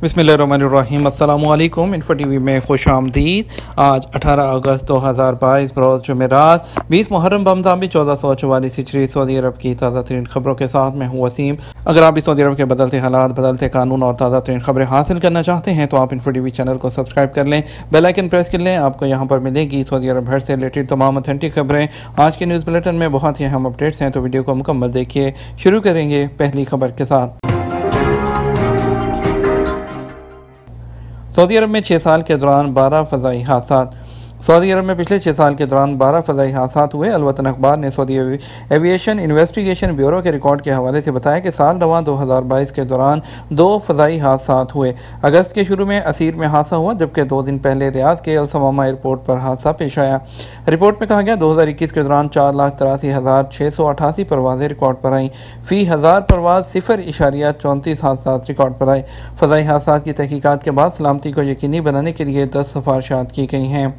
बिस्मिल्लाहिर्रहमानिर्रहीम अस्सलामुअलैकुम। Info TV में खुश आमदीद। आज 18 अगस्त 2022 बरोज़ जुमेरात 20 मुहर्रम बमताबी 1444 हिजरी सऊदी अरब की ताज़ा तरीन खबरों के साथ मैं हूँ वसीम। अगर आप भी सऊदी अरब के बदलते हालात, बदलते कानून और ताज़ा तरीन खबरें हासिल करना चाहते हैं तो आप इन्फो टीवी चैनल को सब्सक्राइब कर लें, बेल आइकन प्रेस कर लें। आपको यहाँ पर मिलेगी सऊदी अरब भर से रिलेटेड तमाम ऑथेंटिक खबरें। आज के न्यूज़ बुलेटिन में बहुत ही अहम अपडेट्स हैं, तो वीडियो को मुकम्मल देखिए। शुरू करेंगे पहली खबर के साथ। सऊदी अरब में 6 साल के दौरान 12 फ़ज़ाई हादसा। सऊदी अरब में पिछले 6 साल के दौरान 12 फ़ज़ाई हादसा हुए। अलवतन अखबार ने सऊदी एविएशन इन्वेस्टिगेशन ब्यूरो के रिकॉर्ड के हवाले से बताया कि साल रवां 2022 के दौरान 2 फ़ज़ाई हादसा हुए। अगस्त के शुरू में असीर में हादसा हुआ, जबकि 2 दिन पहले रियाद के अलसमामा एयरपोर्ट पर हादसा पेश आया। रिपोर्ट में कहा गया 2021 के दौरान 4,83,688 परवाज़ें रिकॉर्ड पर आईं। फ़ी 1000 परवाज़ 0.34 हादसा रिकॉर्ड पर आए। फ़ज़ाई हादसा की तहकीकात के बाद सलामती को यकीनी बनाने के लिए 10 सिफारिशात की गई हैं।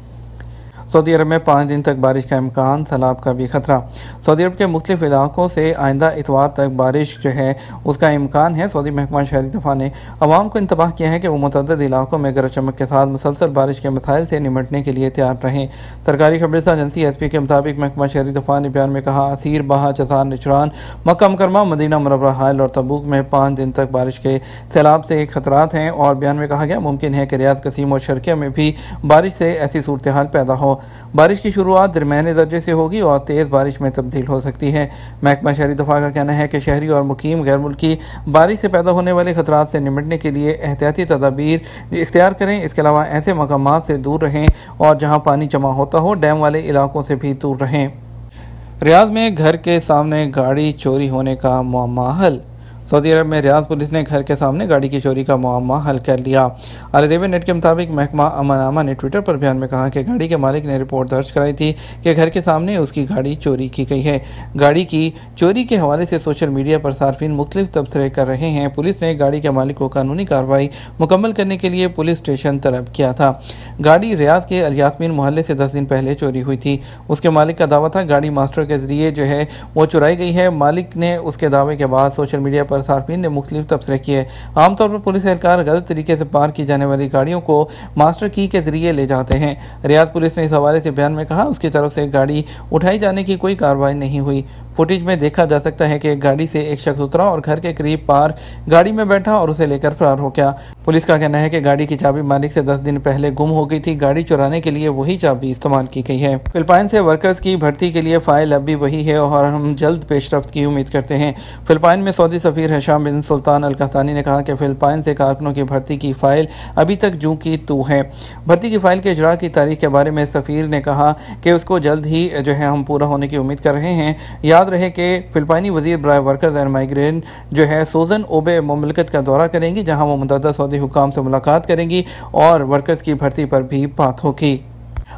सऊदी अरब में 5 दिन तक बारिश का इम्कान, सैलाब का भी खतरा। सऊदी अरब के मुख्तलिफ इलाकों से आइंदा इतवार तक बारिश उसका इम्कान है। सऊदी महकमा शहरी दफा ने अवाम को इंतबाह किया है कि वो मुतअद्दिद इलाकों में गरज चमक के साथ मुसलसल बारिश के मसाइल से निमटने के लिए तैयार रहें। सरकारी खबरसा एजेंसी SP के मुताबिक महकमा शहरी दफा ने बयान में कहा, असीर, बाहा, जज़ार, निचरान, मक्का मुकर्रमा, मदीना मुनव्वरा, हाइल और तबूक में 5 दिन तक बारिश के सैलाब से खतरात हैं। और बयान में कहा गया मुमकिन है कि रियाद, कसीम और शर्किया में भी बारिश से ऐसी सूरत हाल पैदा हो। बारिश की शुरुआत दरमियाने दर्जे से होगी और तेज़ बारिश में तब्दील हो सकती है। महकमा शहरी दफा का कहना है कि शहरी और मुकीम गैर मुल्की बारिश से पैदा होने वाले खतरात से निमटने के लिए एहतियाती तदाबीर इख्तियार करें। इसके अलावा ऐसे मकामात से दूर रहें और जहाँ पानी जमा होता हो, डैम वाले इलाकों से भी दूर रहें। रियाद में घर के सामने गाड़ी चोरी होने का मुअम्मा हल। सऊदी अरब में रियाद पुलिस ने घर के सामने गाड़ी की चोरी का मुअम्मा हल कर लिया। अल अरेबिया नेट के मुताबिक महकमा अमनामा ने ट्विटर पर बयान में कहा कि गाड़ी के मालिक ने रिपोर्ट दर्ज कराई थी कि घर के सामने उसकी गाड़ी चोरी की गई है। गाड़ी की चोरी के हवाले से सोशल मीडिया पर सार्फिन मुख्तलिफ तबसरे कर रहे हैं। पुलिस ने गाड़ी के मालिक को कानूनी कार्रवाई मुकम्मल करने के लिए पुलिस स्टेशन तलब किया था। गाड़ी रियाद के अल यास्मीन मोहल्ले से 10 दिन पहले चोरी हुई थी। उसके मालिक का दावा था गाड़ी मास्टर के जरिए वो चुराई गई है। मालिक ने उसके दावे के बाद सोशल मीडिया पर सार्फिन ने मुख्तलिफ तबसरे किए। आमतौर पर पुलिस एहलकार गलत तरीके से पार की जाने वाली गाड़ियों को मास्टर की के जरिए ले जाते हैं। रियाद पुलिस ने इस हवाले से बयान में कहा उसकी तरफ से गाड़ी उठाई जाने की कोई कार्रवाई नहीं हुई। फुटेज में देखा जा सकता है कि गाड़ी से एक शख्स उतरा और घर के करीब पार गाड़ी में बैठा और उसे लेकर फरार हो गया। पुलिस का कहना है कि गाड़ी की चाबी मालिक से 10 दिन पहले गुम हो गई थी। गाड़ी चुराने के लिए वही चाबी इस्तेमाल की गई है। फिलिपाइन से वर्कर्स की भर्ती के लिए फाइल अब भी वही है और हम जल्द पेशरफ्त की उम्मीद करते हैं। फिलिपाइन में सऊदी सफीर हिशाम बिन सुल्तान अल कहतानी ने कहा कि फिलिपाइन से कारकुनों की भर्ती की फाइल अभी तक जूं की तू है। भर्ती की फाइल के इजरा की तारीख के बारे में सफीर ने कहा कि उसको जल्द ही हम पूरा होने की उम्मीद कर रहे हैं। याद रहे कि फिलिपाइनी वजीर बराए वर्कर्स एंड माइग्रेन सूजन ओबे मुमलिकत का दौरा करेंगी, जहां वो मुतअद्दिद सऊदी हुकाम से मुलाकात करेंगी और वर्कर्स की भर्ती पर भी बात होगी।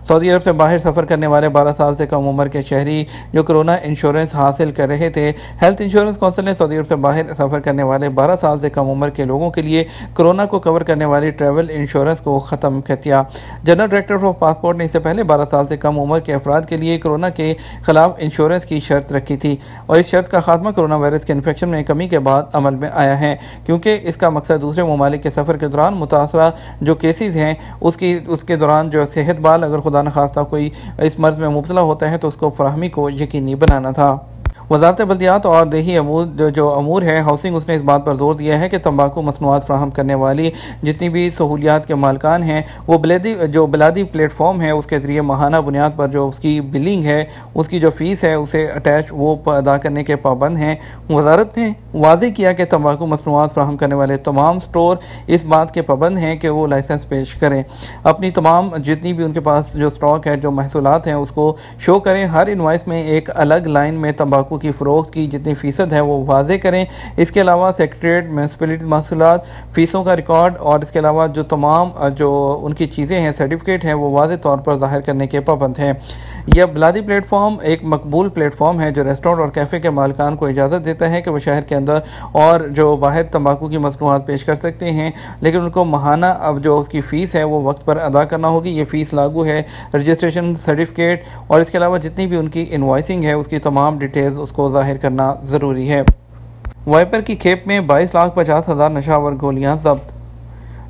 सऊदी अरब से बाहर सफ़र करने वाले 12 साल से कम उम्र के शहरी जो कोरोना इंश्योरेंस हासिल कर रहे थे, हेल्थ इंश्योरेंस कौंसिल ने सऊदी अरब से बाहर सफ़र करने वाले 12 साल से कम उम्र के लोगों के लिए कोरोना को कवर करने वाली ट्रैवल इंश्योरेंस को ख़त्म कर दिया। जनरल डायरेक्टर ऑफ पासपोर्ट ने इससे पहले 12 साल से कम उम्र के अफराद के लिए कोरोना के खिलाफ इंश्योरेंस की शर्त रखी थी और इस शर्त का खात्मा कोरोना वायरस के इन्फेक्शन में कमी के बाद अमल में आया है, क्योंकि इसका मकसद दूसरे ममालिक के सफ़र के दौरान मुतासरा जो केसेज हैं उसके दौरान सेहत बाल अगर खुदा न खास्ता कोई इस मर्ज में मुब्तला होता है तो उसको फराहमी को यकीनी बनाना था। वज़ारत बल्दियात और देही अमूर है हाउसिंग, उसने इस बात पर जोर दिया है कि तंबाकू मसनूआत फ्राहम करने वाली जितनी भी सहूलियात के मालकान हैं वो बिलादी प्लेटफॉर्म है उसके ज़रिए माहाना बुनियाद पर जो उसकी बिलिंग है, उसकी जो फ़ीस है उसे अटैच वो अदा करने के पाबंद हैं। वज़ारत ने वाज़ेह किया कि तंबाकू मसनूआत फ्राहम करने वाले तमाम स्टोर इस बात के पाबंद हैं कि वो लाइसेंस पेश करें, अपनी तमाम जितनी भी उनके पास जो स्टॉक है, जो महसूलात हैं उसको शो करें। हर इनवाइस में एक अलग लाइन में तंबाकू की फ़रोख्त की जितनी फ़ीसद है वो वाज़े करें। इसके अलावा सेक्रेटरीट म्यूनसिपलिटी महसूलात फ़ीसों का रिकॉर्ड और इसके अलावा जो तमाम जो उनकी चीज़ें हैं, सर्टिफिकेट हैं, वो वाज़े तौर पर ज़ाहिर करने के पाबंद हैं। यह बिलादी प्लेटफॉर्म एक मकबूल प्लेटफॉर्म है जो रेस्टोरेंट और कैफ़े के मालिकान को इजाज़त देता है कि वह शहर के अंदर और जो बाहर तंबाकू की मसनूआत पेश कर सकते हैं, लेकिन उनको माहाना अब जो उसकी फ़ीस है वो वक्त पर अदा करना होगी। ये फ़ीस लागू है रजिस्ट्रेशन सर्टिफिकेट और इसके अलावा जितनी भी उनकी इनवॉइसिंग है उसकी तमाम डिटेल्स उसको ज़ाहिर करना ज़रूरी है। वाइपर की खेप में 22,50,000 नशावर गोलियां जब्त।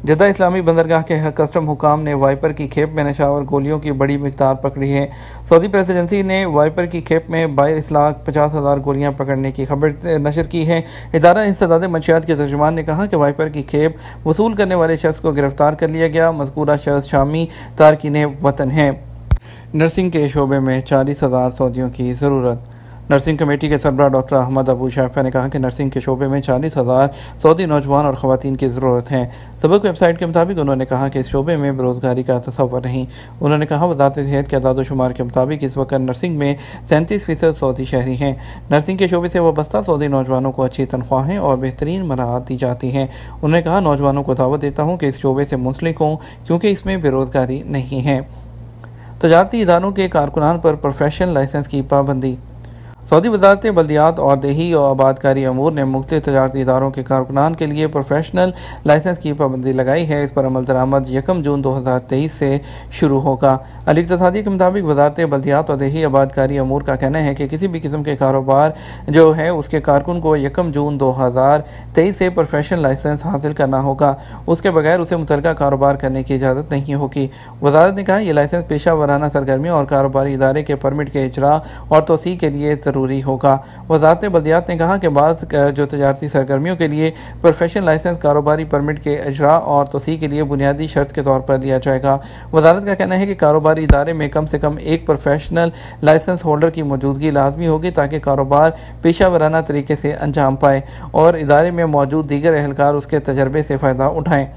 जद्दा इस्लामी बंदरगाह के कस्टम हुकाम ने वाइपर की खेप में नशावर गोलियों की बड़ी मिकदार पकड़ी है। सऊदी प्रेस एजेंसी ने वाइपर की खेप में 22,50,000 गोलियां पकड़ने की खबर नशर की है। इदारा इंसदाद मंशियात के तर्जुमान ने कहा कि वाइपर की खेप वसूल करने वाले शख्स को गिरफ्तार कर लिया गया। मज़कूरा शख्स शामी तारकीन वतन है। नर्सिंग के शोबे में 40,000 सऊदियों की ज़रूरत। नर्सिंग कमेटी के सरबराह डॉक्टर अहमद अबू शाफिया ने कहा कि नर्सिंग के शोबे में 40,000 सऊदी नौजवान और ख़वातीन की ज़रूरत है। सबक वेबसाइट के मुताबिक उन्होंने कहा कि इस शोबे में बेरोज़गारी का तसव्वुर नहीं। उन्होंने कहा वज़ारत सेहत के अदाद शुमार के मुताबिक इस वक्त नर्सिंग में 37% सऊदी शहरी हैं। नर्सिंग के शोबे से वाबस्ता सऊदी नौजवानों को अच्छी तनख्वाहें और बेहतरीन मराहत दी जाती हैं। उन्होंने कहा नौजवानों को दावत देता हूँ कि इस शोबे से मुंसलिक हों क्योंकि इसमें बेरोज़गारी नहीं है। तजारती इदारों के कारकुनान पर प्रोफेशनल लाइसेंस की पाबंदी। सऊदी वज़ारत बल्दियात और देही और आबादकारी अमूर ने मुख्तलिफ तजारती इदारों के कारकुनान के लिए प्रोफेशनल लाइसेंस की पाबंदी लगाई है। इस पर अमल दरामद 1 जून 2023 से शुरू होगा। अल इक्तिसादी के मुताबिक वज़ारत बल्दियात और देही आबादकारी अमूर का कहना है कि किसी भी किस्म के कारोबार जो है उसके कारकुन को 1 जून 2023 से प्रोफेशनल लाइसेंस हासिल करना होगा। उसके बगैर उसे मुतलका कारोबार करने की इजाज़त नहीं होगी। वज़ारत ने कहा यह लाइसेंस पेशा वराना सरगर्मियों और कारोबारी इदारे के परमिट के इजरा और तोसी के लिए ज़रूरी होगा। वज़ारत बल्दियात ने कहा कि बाद जो तजारती सरगर्मियों के लिए प्रोफेशनल लाइसेंस कारोबारी परमिट के इजरा और तोसी के लिए बुनियादी शर्त के तौर पर लिया जाएगा। वज़ारत का कहना है कि कारोबारी इदारे में कम से कम एक प्रोफेशनल लाइसेंस होल्डर की मौजूदगी लाजमी होगी ताकि कारोबार पेशा वराना तरीके से अंजाम पाए और इदारे में मौजूद दीगर एहलकार उसके तजर्बे से फ़ायदा उठाएँ।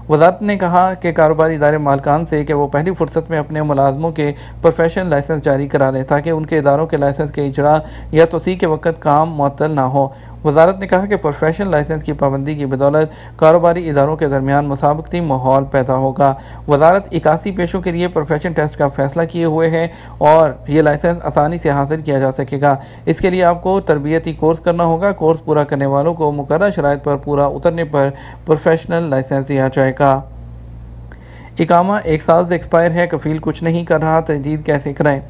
वज़ारत ने कहा कि कारोबारी इदारे मालकान से कि वो पहली फुर्सत में अपने मुलाजमों के प्रोफेशनल लाइसेंस जारी करा लें ताकि उनके इदारों के लाइसेंस के इजरा या तोसी के वक़्त काम मुअत्तल ना हो। वज़ारत ने कहा कि प्रोफेशनल लाइसेंस की पाबंदी की बदौलत कारोबारी इदारों के दरमियान मुसाबकती माहौल पैदा होगा। वज़ारत 81 पेशों के लिए प्रोफेशन टेस्ट का फैसला किए हुए है और ये लाइसेंस आसानी से हासिल किया जा सकेगा। इसके लिए आपको तरबियती कोर्स करना होगा। कोर्स पूरा करने वालों को मुकर्रर शराइत पर पूरा उतरने पर प्रोफेशनल लाइसेंस दिया जाएगा। इकामा 1 साल से एक्सपायर है, कफील कुछ नहीं कर रहा, तजदीद कैसे कराएं।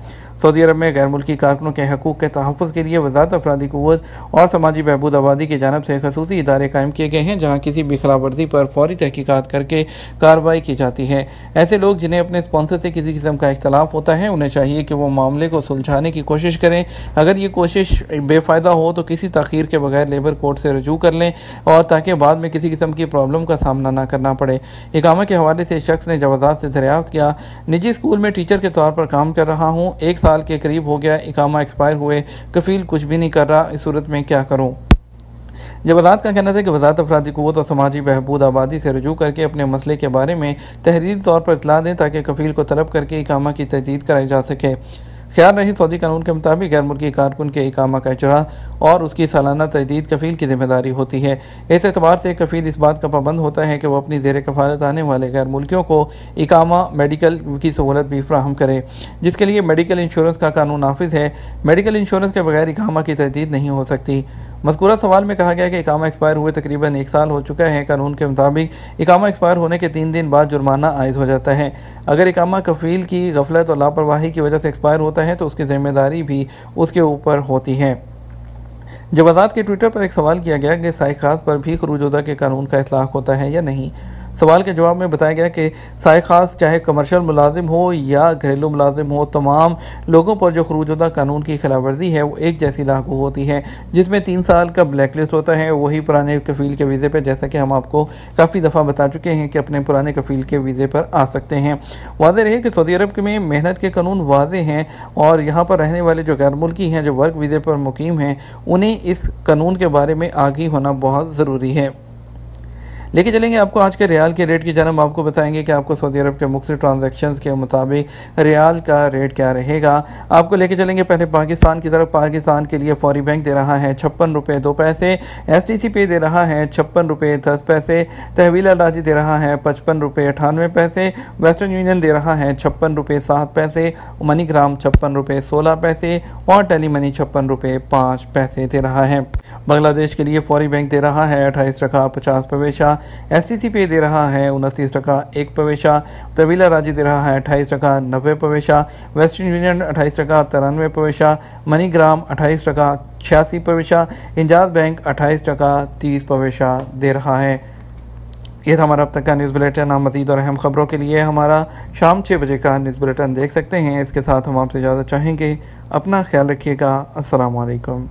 सऊदी अरब में गैर मुल्की कारकुनों के हकूक़ के तहफ़्फ़ुज़ के लिए वज़ारत अफरादी क़ुव्वत और समाजी बहबूद आबादी की जानिब से ख़ुसूसी इदारे कायम किए गए हैं जहाँ किसी भी खिलाफ वर्जी पर फ़ौरी तहक़ीक़ात करके कार्रवाई की जाती है। ऐसे लोग जिन्हें अपने स्पॉन्सर से किसी किस्म का इख्तलाफ होता है उन्हें चाहिए कि वो मामले को सुलझाने की कोशिश करें। अगर ये कोशिश बेफ़ायदा हो तो किसी तख़ीर के बगैर लेबर कोर्ट से रजू कर लें और ताकि बाद में किसी किस्म की प्रॉब्लम का सामना न करना पड़े। इकामा के हवाले से शख्स ने जवाज़ात से दरियाफ्त किया, निजी स्कूल में टीचर के तौर पर काम कर रहा हूँ, 1 साल के करीब हो गया, इकामा एक्सपायर हुए, कफील कुछ भी नहीं कर रहा, इस सूरत में क्या करूँ। वज़ारत का कहना था कि वज़ारत अफरादी क़ुव्वत और समाजी बहबूद आबादी से रजू करके अपने मसले के बारे में तहरीरी तौर पर इतला दें ताकि कफील को तलब करके इकामा की तजदीद कराई जा सके। ख्याल रहे सऊदी कानून के मुताबिक गैर मुल्की कारकुन के इकामा का इजरा और उसकी सालाना तजदीद कफील की जिम्मेदारी होती है। इस एतबार से कफील इस बात का पाबंद होता है कि वह अपनी ज़ेर कफ़ालत आने वाले गैर मुल्कियों को इकामा मेडिकल की सहूलत भी फ्राहम करे, जिसके लिए मेडिकल इंश्योरेंस का कानून नाफिज है। मेडिकल इंश्योरेंस के बगैर इकामा की तजदीद नहीं हो सकती। मज़कूरा सवाल में कहा गया कि इकामा एक्सपायर हुए तकरीबन 1 साल हो चुका है। कानून के मुताबिक इकामा एक्सपायर होने के 3 दिन बाद जुर्माना आयद हो जाता है। अगर इकामा कफील की गफलत और लापरवाही की वजह से एक्सपायर होता है तो उसकी जिम्मेदारी भी उसके ऊपर होती है। जवाज़ात के ट्विटर पर एक सवाल किया गया कि साए खास पर भी खरूज-उदा के कानून का इतलाक़ होता है या नहीं। सवाल के जवाब में बताया गया कि साए खास चाहे कमर्शियल मुलाजिम हो या घरेलू मुलाजिम हो, तमाम लोगों पर जो खरूज-उदा कानून की खिलाफ वर्जी है वो एक जैसी लागू होती है, जिसमें 3 साल का ब्लैक लिस्ट होता है। वही पुराने कफील के वीज़े पर, जैसा कि हम आपको काफ़ी दफ़ा बता चुके हैं कि अपने पुराने कफील के वीज़े पर आ सकते हैं। वाज़ेह रहे कि सऊदी अरब में मेहनत के कानून वाज़ेह हैं और यहाँ पर रहने वाले जो गैर मुल्की हैं, जो वर्क वीज़े पर मुकीम हैं, उन्हें इस कानून के बारे में आगाही होना बहुत ज़रूरी है। लेके चलेंगे आपको आज के रियाल के रेट की जानब। आपको बताएंगे कि आपको सऊदी अरब के मुख्तलिफ ट्रांजैक्शंस के मुताबिक रियाल का रेट क्या रहेगा। आपको लेके चलेंगे पहले पाकिस्तान की तरफ। पाकिस्तान के लिए फौरी बैंक दे रहा है 56 रुपये 2 पैसे, STC पे दे रहा है 56 रुपये 10 पैसे, तहवील अल-राजी दे रहा है 55 रुपये 98 पैसे, वेस्टर्न यूनियन दे रहा है 56 रुपये 7 पैसे, मनीग्राम 56 रुपये 16 पैसे और टेली मनी 56 रुपये 5 पैसे दे रहा है। बांग्लादेश के लिए फौरी बैंक दे रहा है 28 टका 50 पैसा, STC पे दे रहा है 29 टका 1 पैसा, तवीला राजी दे रहा है 28 टका 90 पैसा, वेस्टर्न यूनियन 28 टका 93 पैसा, मनीग्राम 28 टका 86 पैसा, इंजाज बैंक 28 टका 30 पैसा दे रहा है। ये था हमारा अब तक का न्यूज़ बुलेटिन। आप मज़ीद और अहम खबरों के लिए हमारा शाम 6 बजे का न्यूज़ बुलेटिन देख सकते हैं। इसके साथ हम आपसे इजाज़त चाहेंगे। अपना ख्याल रखिएगा। अस्सलाम वालेकुम।